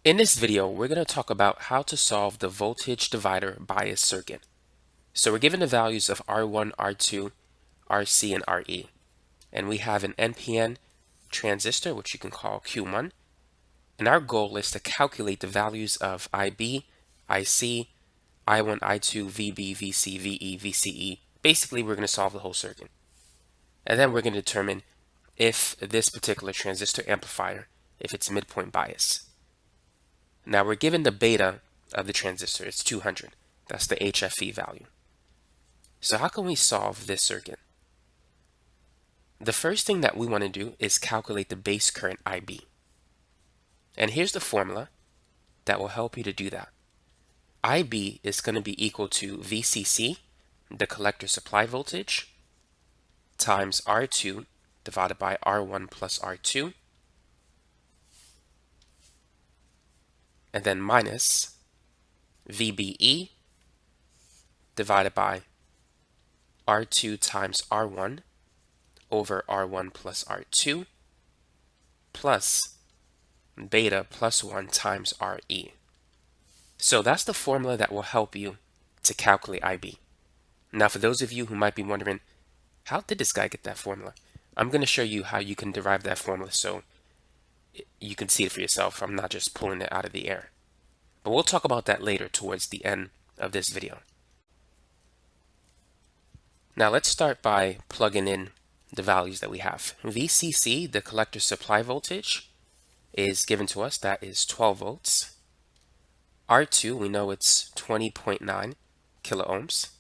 In this video, we're going to talk about how to solve the voltage divider bias circuit. So we're given the values of R1, R2, RC, and RE. And we have an NPN transistor, which you can call Q1. And our goal is to calculate the values of IB, IC, I1, I2, VB, VC, VE, VCE. Basically, we're going to solve the whole circuit. And then we're going to determine if this particular transistor amplifier, if it's midpoint bias. Now we're given the beta of the transistor, it's 200. That's the HFE value. So how can we solve this circuit? The first thing that we want to do is calculate the base current IB. And here's the formula that will help you to do that. IB is going to be equal to VCC, the collector supply voltage, times R2 divided by R1 plus R2, and then minus VBE divided by R2 times R1 over R1 plus R2 plus beta plus 1 times RE. So that's the formula that will help you to calculate IB. Now for those of you who might be wondering, how did this guy get that formula? I'm going to show you how you can derive that formula so you can see it for yourself. I'm not just pulling it out of the air. But we'll talk about that later towards the end of this video. Now let's start by plugging in the values that we have. VCC, the collector supply voltage, is given to us. That is 12 volts. R2, we know it's 20.9 kilo ohms.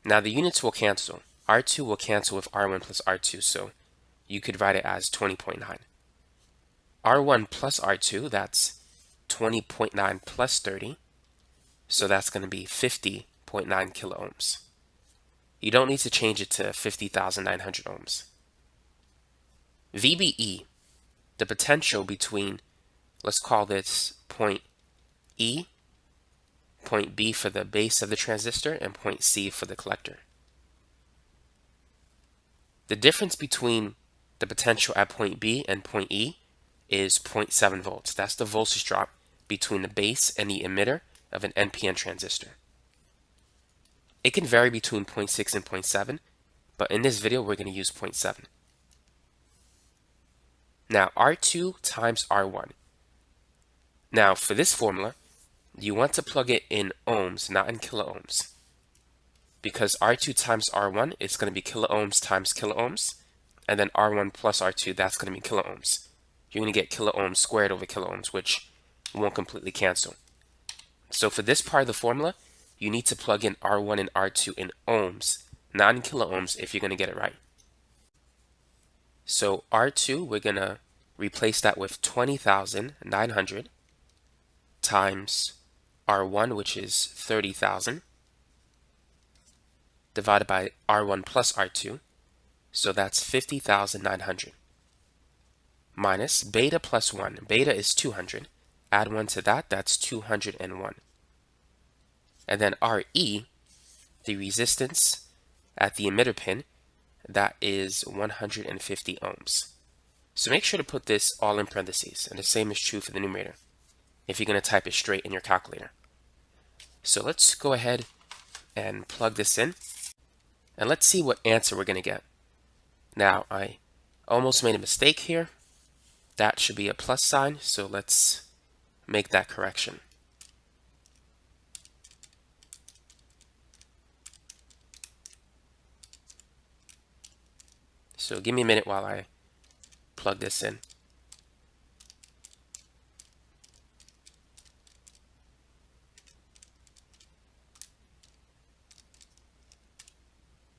Now the units will cancel. R2 will cancel with R1 plus R2, so you could write it as 20.9. R1 plus R2, that's 20.9 plus 30, so that's going to be 50.9 kilo ohms. You don't need to change it to 50,900 ohms. VBE, the potential between, let's call this point E, point B for the base of the transistor, and point C for the collector. The difference between the potential at point B and point E is 0.7 volts. That's the voltage drop between the base and the emitter of an NPN transistor. It can vary between 0.6 and 0.7, but in this video we're going to use 0.7. Now R2 times R1. Now for this formula, you want to plug it in ohms, not in kilo ohms. Because R2 times R1 is going to be kilo ohms times kilo ohms, and then R1 plus R2, that's going to be kilo ohms. You're going to get kilo ohms squared over kilo ohms, which won't completely cancel. So for this part of the formula, you need to plug in R1 and R2 in ohms, not in kilo ohms if you're going to get it right. So R2, we're going to replace that with 20,900 times R1, which is 30,000, divided by R1 plus R2, so that's 50,900, minus beta plus 1. Beta is 200. Add 1 to that, that's 201. And then RE, the resistance at the emitter pin, that is 150 ohms. So make sure to put this all in parentheses, and the same is true for the numerator if you're going to type it straight in your calculator. So let's go ahead and plug this in, and let's see what answer we're going to get. Now, I almost made a mistake here. That should be a plus sign, so let's make that correction. So give me a minute while I plug this in.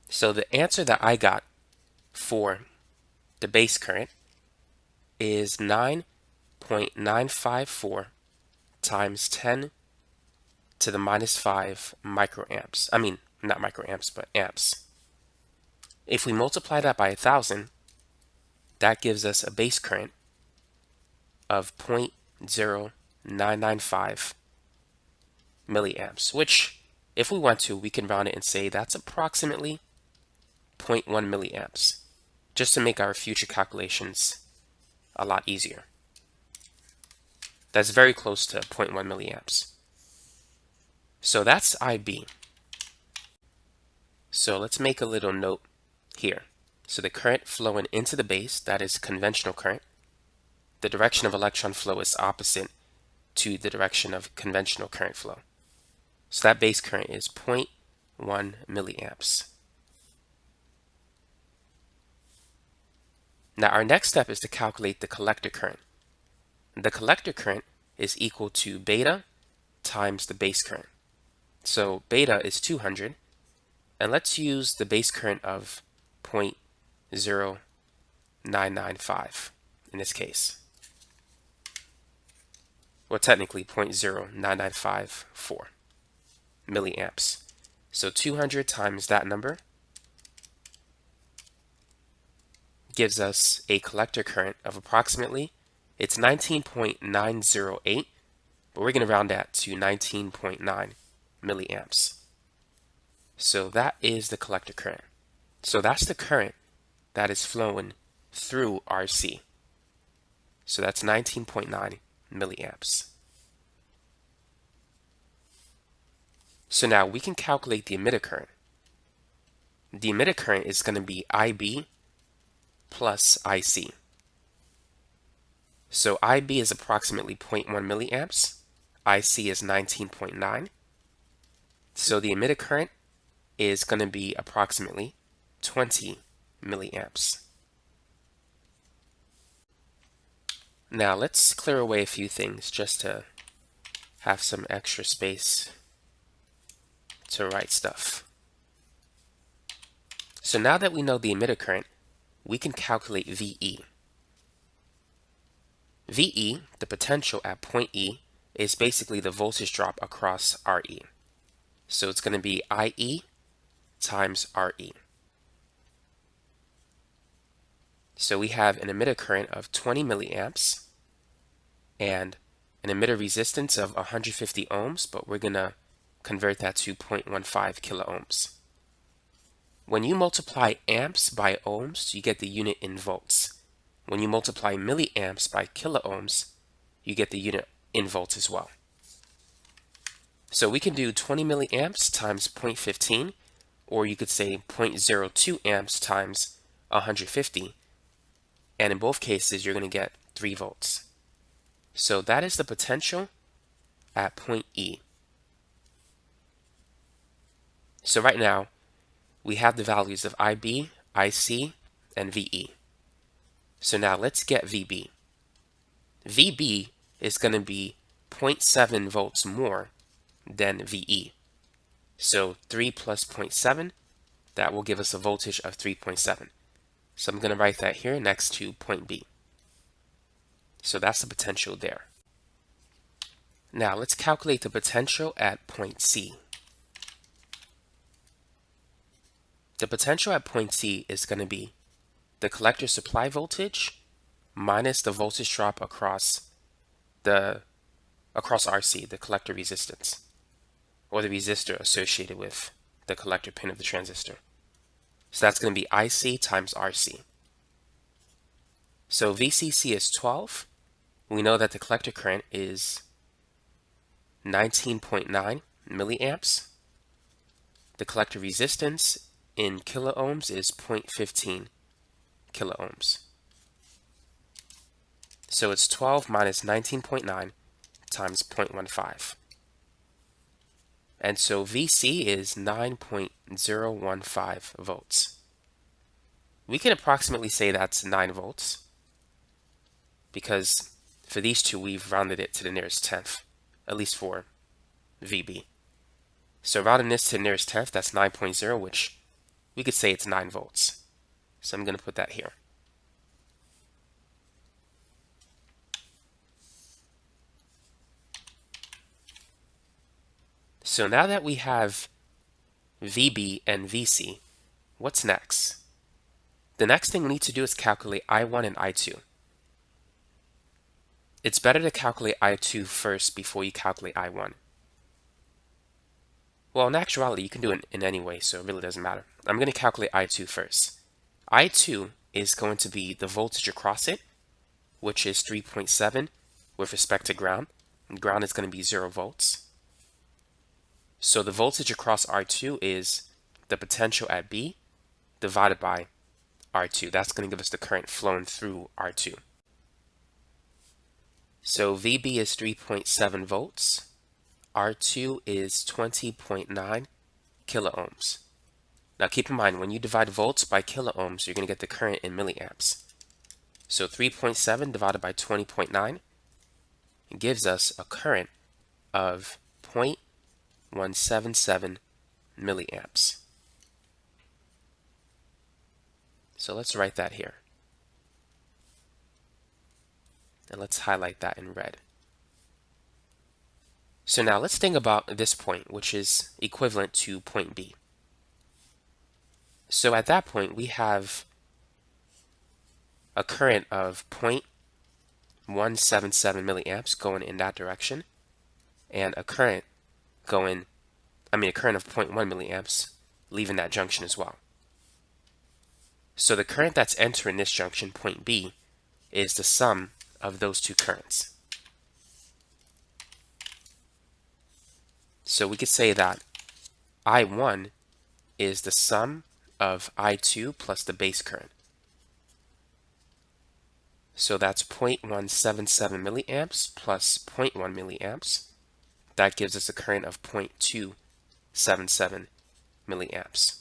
So the answer that I got for the base current is 9.954 times 10 to the minus 5 microamps. I mean, not microamps, but amps. If we multiply that by 1,000, that gives us a base current of 0.0995 milliamps, which, if we want to, we can round it and say that's approximately 0.1 milliamps, just to make our future calculations a lot easier. That's very close to 0.1 milliamps. So that's IB. So let's make a little note here. So the current flowing into the base, that is conventional current. The direction of electron flow is opposite to the direction of conventional current flow. So that base current is 0.1 milliamps. Now our next step is to calculate the collector current. The collector current is equal to beta times the base current. So beta is 200, and let's use the base current of 0.0995 in this case. Well, technically 0.09954 milliamps. So 200 times that number gives us a collector current of approximately, it's 19.908, but we're going to round that to 19.9 milliamps. So that is the collector current. So that's the current that is flowing through RC. So that's 19.9 milliamps. So now we can calculate the emitter current. The emitter current is going to be IB plus IC. So IB is approximately 0.1 milliamps. IC is 19.9. So the emitter current is going to be approximately 20 milliamps. Now let's clear away a few things just to have some extra space to write stuff. So now that we know the emitter current, we can calculate VE. VE, the potential at point E, is basically the voltage drop across RE. So it's going to be IE times RE. So we have an emitter current of 20 milliamps and an emitter resistance of 150 ohms, but we're going to convert that to 0.15 kilo ohms. When you multiply amps by ohms, you get the unit in volts. When you multiply milliamps by kilo ohms, you get the unit in volts as well. So we can do 20 milliamps times 0.15, or you could say 0.02 amps times 150. And in both cases, you're going to get 3 volts. So that is the potential at point E. So right now, we have the values of IB, IC, and VE. So now let's get VB. VB is going to be 0.7 volts more than VE. So 3 plus 0.7, that will give us a voltage of 3.7. So I'm going to write that here next to point B. So that's the potential there. Now let's calculate the potential at point C. The potential at point C is going to be the collector supply voltage minus the voltage drop across RC, the collector resistance, or the resistor associated with the collector pin of the transistor. So that's going to be IC times RC. So VCC is 12. We know that the collector current is 19.9 milliamps. The collector resistance in kilo ohms is 0.15 kilo ohms. So it's 12 minus 19.9 times 0.15. And so VC is 9.015 volts. We can approximately say that's 9 volts because for these two, we've rounded it to the nearest tenth, at least for VB. So rounding this to the nearest tenth, that's 9.0, which we could say it's 9 volts. So I'm going to put that here. So now that we have VB and VC, what's next? The next thing we need to do is calculate I1 and I2. It's better to calculate I2 first before you calculate I1. Well, in actuality, you can do it in any way, so it really doesn't matter. I'm going to calculate I2 first. I2 is going to be the voltage across it, which is 3.7 with respect to ground. Ground is going to be 0 volts. So the voltage across R2 is the potential at B divided by R2. That's going to give us the current flowing through R2. So VB is 3.7 volts. R2 is 20.9 kiloohms. Now keep in mind, when you divide volts by kiloohms, you're going to get the current in milliamps. So 3.7 divided by 20.9 gives us a current of 0.177 milliamps. So let's write that here. And let's highlight that in red. So now let's think about this point, which is equivalent to point B. So at that point, we have a current of 0.177 milliamps going in that direction, and a current of 0.1 milliamps leaving that junction as well. So the current that's entering this junction, point B, is the sum of those two currents. So we could say that I1 is the sum of I2 plus the base current. So that's 0.177 milliamps plus 0.1 milliamps. That gives us a current of 0.277 milliamps.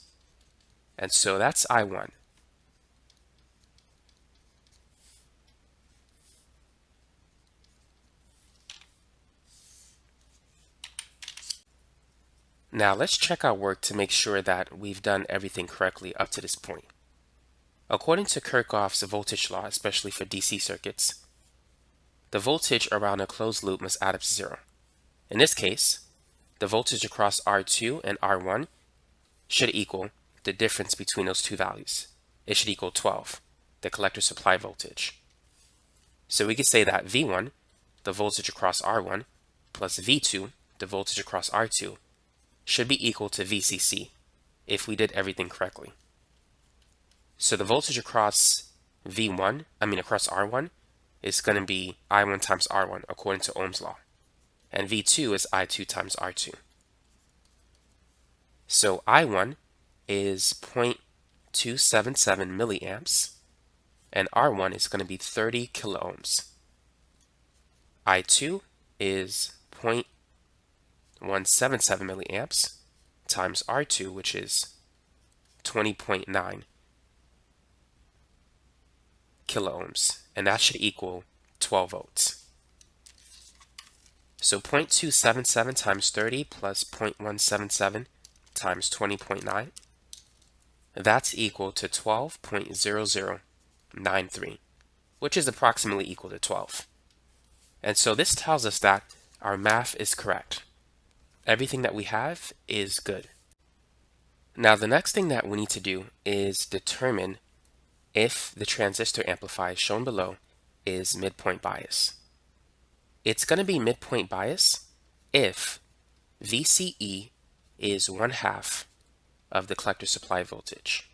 And so that's I1. Now let's check our work to make sure that we've done everything correctly up to this point. According to Kirchhoff's voltage law, especially for DC circuits, the voltage around a closed loop must add up to 0. In this case, the voltage across R2 and R1 should equal the difference between those two values. It should equal 12, the collector supply voltage. So we could say that V1, the voltage across R1, plus V2, the voltage across R2, should be equal to VCC if we did everything correctly. So the voltage across across R1 is going to be I1 times R1 according to Ohm's law. And V2 is I2 times R2. So I1 is 0.277 milliamps, and R1 is going to be 30 kiloohms. I2 is 0.177 milliamps times R2, which is 20.9 kiloohms, and that should equal 12 volts. So 0.277 times 30 plus 0.177 times 20.9, that's equal to 12.0093, which is approximately equal to 12. And so this tells us that our math is correct. Everything that we have is good. Now the next thing that we need to do is determine if the transistor amplifier shown below is midpoint bias. It's going to be midpoint bias if VCE is 1/2 of the collector supply voltage.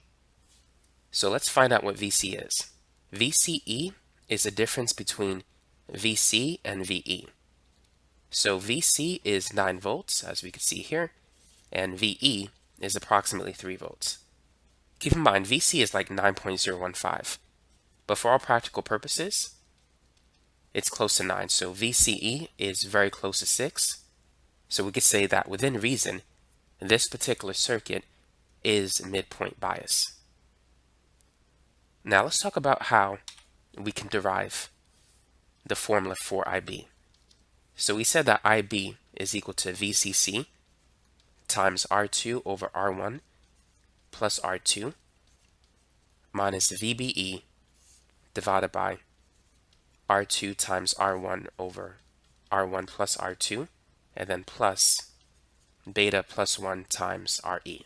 So let's find out what VC is. VCE is the difference between VC and VE. So VC is 9 volts, as we can see here, and VE is approximately 3 volts. Keep in mind, VC is like 9.015, but for all practical purposes, it's close to 9. So VCE is very close to 6. So we could say that within reason, this particular circuit is midpoint bias. Now let's talk about how we can derive the formula for IB. So we said that IB is equal to VCC times R2 over R1 plus R2 minus VBE divided by R2 times R1 over R1 plus R2, and then plus beta plus 1 times RE.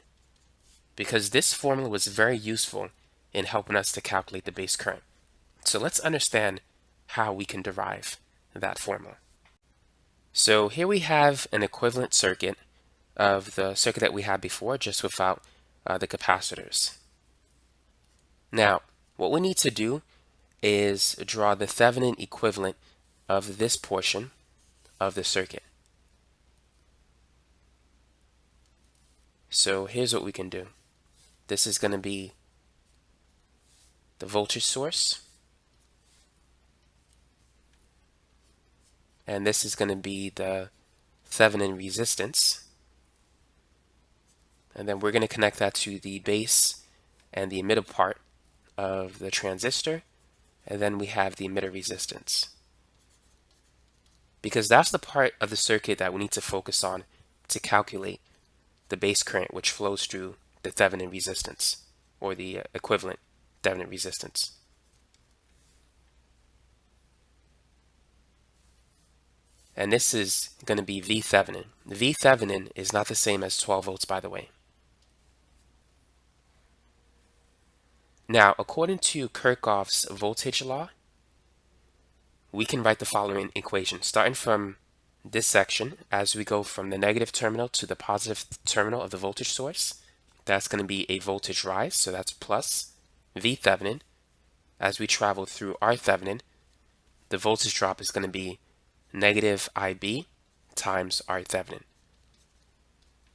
Because this formula was very useful in helping us to calculate the base current. So let's understand how we can derive that formula. So here we have an equivalent circuit of the circuit that we had before, just without the capacitors. Now, what we need to do is draw the Thevenin equivalent of this portion of the circuit. So here's what we can do. This is going to be the voltage source, and this is going to be the Thevenin resistance, and then we're going to connect that to the base and the emitter part of the transistor, and then we have the emitter resistance, because that's the part of the circuit that we need to focus on to calculate the base current which flows through the Thevenin resistance, or the equivalent Thevenin resistance. And this is going to be V Thevenin. V Thevenin is not the same as 12 volts, by the way. Now, according to Kirchhoff's voltage law, we can write the following equation, starting from this section. As we go from the negative terminal to the positive terminal of the voltage source, that's going to be a voltage rise, so that's plus V Thevenin. As we travel through R Thevenin, the voltage drop is going to be negative IB times R Thevenin.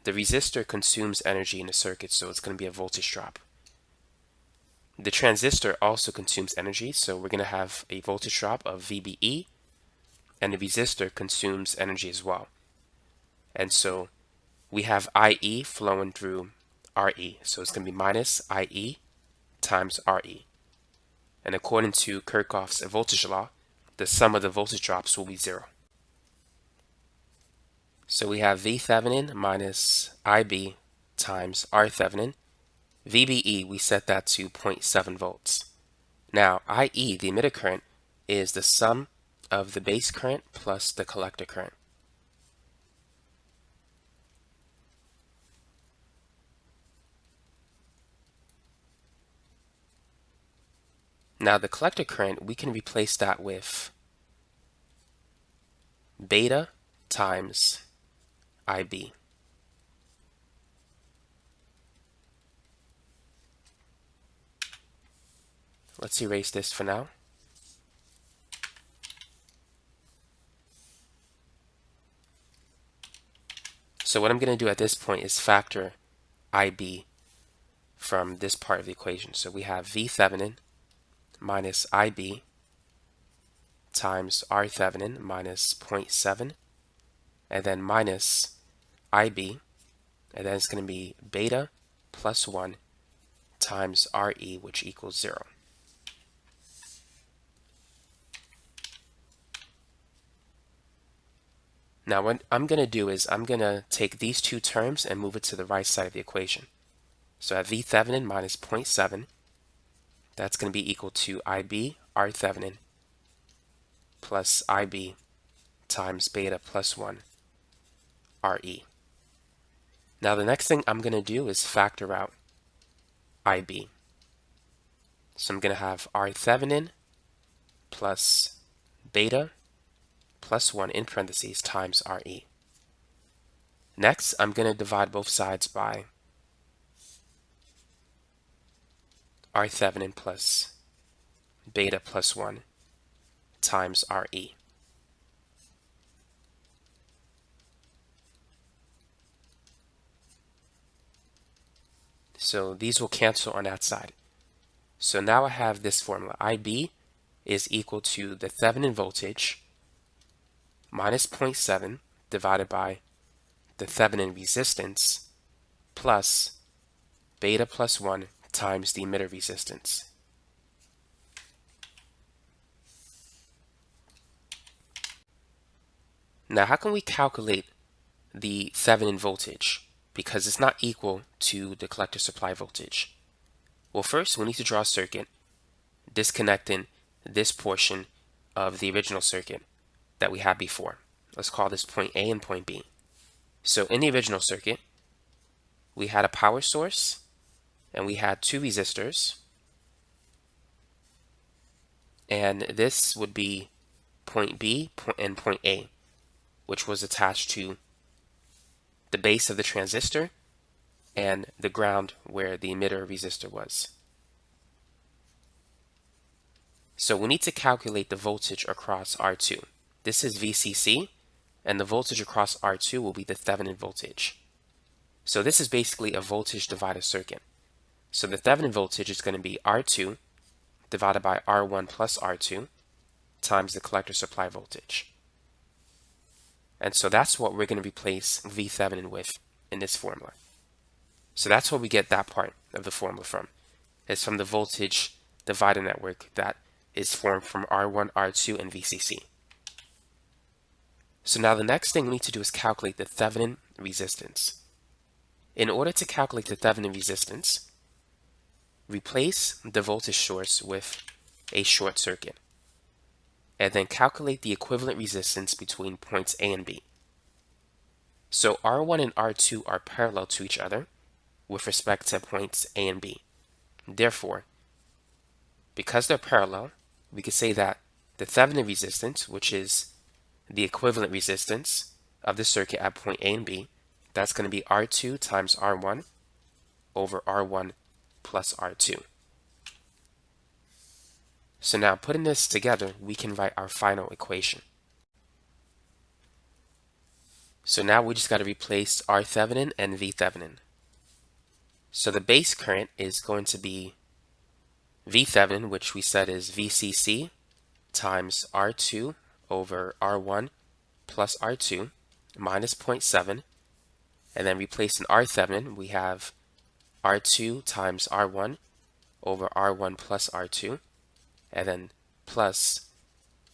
The resistor consumes energy in the circuit, so it's going to be a voltage drop. The transistor also consumes energy, so we're going to have a voltage drop of VBE, and the resistor consumes energy as well. And so we have IE flowing through RE, so it's going to be minus IE times RE. And according to Kirchhoff's voltage law, the sum of the voltage drops will be 0. So we have V Thevenin minus IB times R Thevenin. VBE, we set that to 0.7 volts. Now, IE, the emitter current, is the sum of the base current plus the collector current. Now, the collector current, we can replace that with beta times IB. Let's erase this for now. So what I'm going to do at this point is factor IB from this part of the equation. So we have V Thevenin minus IB times R Thevenin minus 0.7, and then minus IB, and then it's going to be beta plus 1 times RE, which equals 0. Now what I'm going to do is I'm going to take these two terms and move it to the right side of the equation. So I have V Thevenin minus 0.7, that's going to be equal to IB R Thevenin plus IB times beta plus 1 RE. Now the next thing I'm going to do is factor out IB. So I'm going to have R Thevenin plus beta plus 1 in parentheses times RE. Next, I'm going to divide both sides by R Thevenin plus beta plus 1 times RE. So these will cancel on that side. So now I have this formula. IB is equal to the Thevenin voltage minus 0.7 divided by the Thevenin resistance plus beta plus 1 times the emitter resistance. Now how can we calculate the Thevenin voltage? Because it's not equal to the collector supply voltage. Well, first we need to draw a circuit disconnecting this portion of the original circuit that we had before. Let's call this point A and point B. So in the original circuit, we had a power source and we had two resistors, and this would be point B and point A, which was attached to the base of the transistor and the ground where the emitter resistor was. So we need to calculate the voltage across R2. this is VCC, and the voltage across R2 will be the Thevenin voltage. So this is basically a voltage divider circuit. So the Thevenin voltage is going to be R2 divided by R1 plus R2 times the collector supply voltage. And so that's what we're going to replace V Thevenin with in this formula. So that's where we get that part of the formula from. It's from the voltage divider network that is formed from R1, R2, and VCC. So now the next thing we need to do is calculate the Thevenin resistance. In order to calculate the Thevenin resistance, replace the voltage source with a short circuit, and then calculate the equivalent resistance between points A and B. So R1 and R2 are parallel to each other with respect to points A and B. Therefore, because they're parallel, we could say that the Thevenin resistance, which is the equivalent resistance of the circuit at point A and B, that's going to be R2 times R1 over R1 plus R2. So now putting this together, we can write our final equation. So now we just got to replace R Thevenin and V Thevenin. So the base current is going to be V Thevenin, which we said is VCC times R2 over R1 plus R2 minus 0.7, and then replacing R Thevenin, we have R2 times R1 over R1 plus R2, and then plus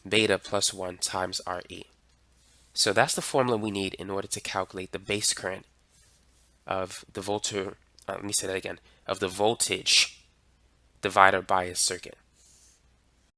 beta plus 1 times RE. So that's the formula we need in order to calculate the base current of the of the voltage divider bias circuit.